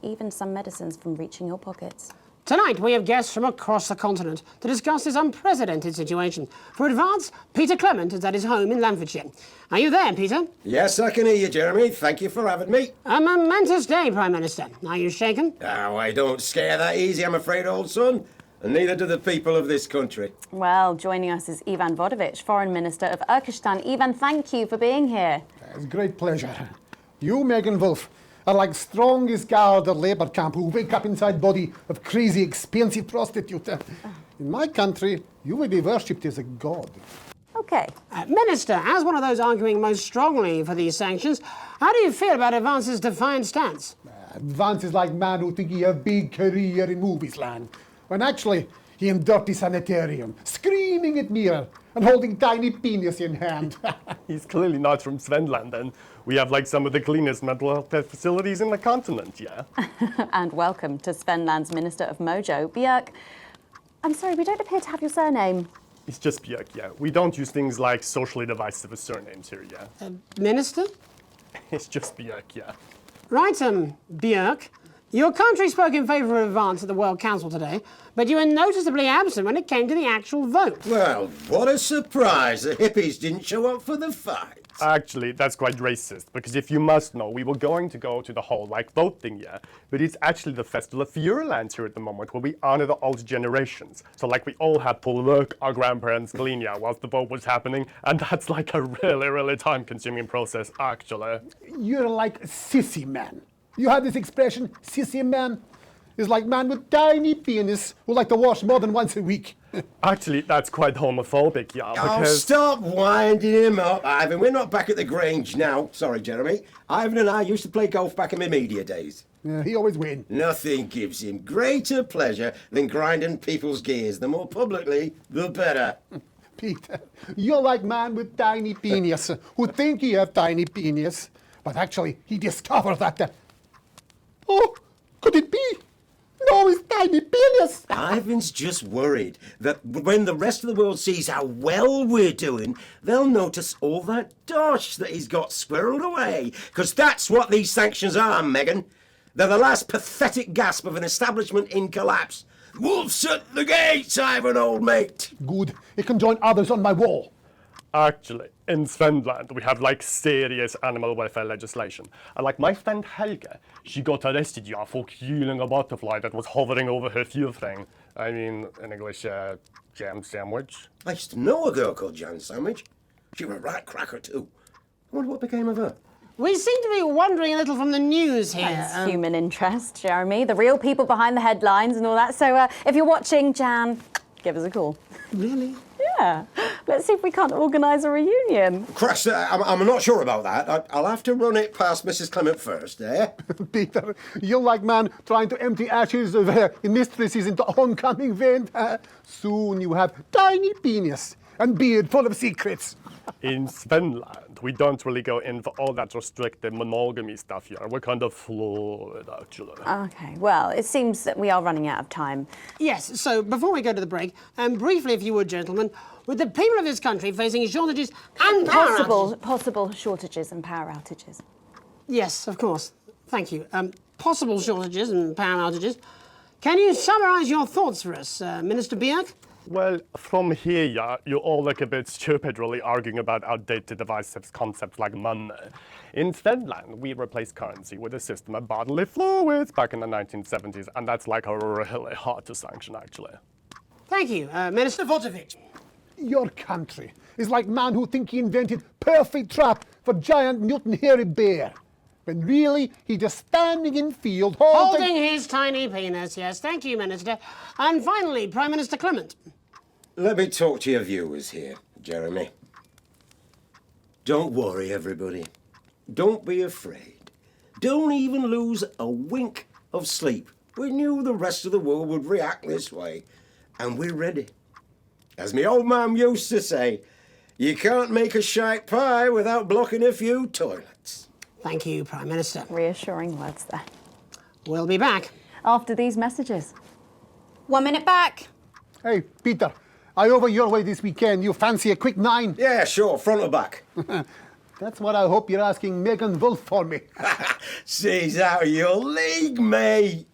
even some medicines from reaching your pockets. Tonight, we have guests from across the continent to discuss this unprecedented situation. For Advance, Peter Clement is at his home in Lamfordshire. Are you there, Peter? Yes, I can hear you, Jeremy. Thank you for having me. A momentous day, Prime Minister. Are you shaken? Oh, I don't scare that easy, I'm afraid, old son. And neither do the people of this country. Well, joining us is Ivan Vodovich, Foreign Minister of Urkistan. Ivan, thank you for being here. It's a great pleasure. You, Megan Wolf, are like strongest guard at labour camp who wake up inside body of crazy, expensive prostitute. In my country, you will be worshipped as a god. Okay. Minister, as one of those arguing most strongly for these sanctions, how do you feel about Advance's defiant stance? Advance is like man who think he have big career in movies land, when actually he in dirty sanitarium, screaming at mirror and holding tiny penis in hand. He's clearly not from Svenland, and we have like some of the cleanest mental health care facilities in the continent, yeah? And welcome to Svenland's Minister of Mojo, Björk. I'm sorry, we don't appear to have your surname. It's just Björk, yeah. We don't use things like socially divisive surnames here, yeah? Minister? It's just Björk, yeah. Right, Björk. Your country spoke in favour of Advance at the World Council today, but you were noticeably absent when it came to the actual vote. Well, what a surprise. The hippies didn't show up for the fight. Actually, that's quite racist, because if you must know, we were going to go to the whole, like, vote thing, yeah? But it's actually the Festival of Feuerland here at the moment, where we honor the old generations. So, like, we all had to work our grandparents clean, yeah, whilst the vote was happening, and that's, like, a really, really time-consuming process, actually. You're like a sissy man. You have this expression, sissy man? Is like man with tiny penis who like to wash more than once a week. Actually, that's quite homophobic, yeah, Oh, because... stop winding him up, Ivan. We're not back at the Grange now. Sorry, Jeremy. Ivan and I used to play golf back in my media days. Yeah, he always win. Nothing gives him greater pleasure than grinding people's gears. The more publicly, the better. Peter, you're like man with tiny penis who think he have tiny penis, but actually he discovered that. Oh, could it be? No, it's tiny penis. Ivan's just worried that when the rest of the world sees how well we're doing, they'll notice all that dosh that he's got squirreled away. Because that's what these sanctions are, Megan. They're the last pathetic gasp of an establishment in collapse. Wolves at the gates, Ivan, old mate. Good, he can join others on my wall. Actually, in Svenland, we have, like, serious animal welfare legislation. And, like, my friend Helga, she got arrested, yeah, for killing a butterfly that was hovering over her furthing. I mean, in English, jam sandwich. I used to know a girl called Jan Sandwich. She was a right cracker, too. I wonder what became of her. We seem to be wandering a little from the news here. That's human interest, Jeremy. The real people behind the headlines and all that. So if you're watching, Jan, give us a call. Really? Yeah. Let's see if we can't organise a reunion. Crash, I'm not sure about that. I'll have to run it past Mrs. Clement first, eh? Peter, you're like man trying to empty ashes of mistresses into oncoming vein. Soon you have tiny penis and beard full of secrets. In Svenland, we don't really go in for all that restricted monogamy stuff here. We're kind of fluid, actually. Okay, well, it seems that we are running out of time. Yes, so before we go to the break, briefly, if you would, gentlemen, with the people of this country facing shortages and power outages... Possible shortages and power outages. Yes, of course. Thank you. Possible shortages and power outages. Can you summarise your thoughts for us, Minister Björk? Well, from here, yeah, you all look a bit stupid really arguing about outdated divisive concepts like money. In Finland, we replaced currency with a system of bodily fluids back in the 1970s, and that's like really hard to sanction, actually. Thank you, Minister Vodovich. Your country is like man who think he invented perfect trap for giant mutant hairy bear. When really he just standing in field Holding his tiny penis, yes. Thank you, Minister. And finally, Prime Minister Clement. Let me talk to your viewers here, Jeremy. Don't worry, everybody. Don't be afraid. Don't even lose a wink of sleep. We knew the rest of the world would react this way, and we're ready. As my old man used to say, you can't make a shite pie without blocking a few toilets. Thank you, Prime Minister. Reassuring words there. We'll be back. After these messages. 1 minute back. Hey, Peter, I over your way this weekend. You fancy a quick 9? Yeah, sure, front or back. That's what I hope you're asking Megan Wolf for me. She's out of your league, mate.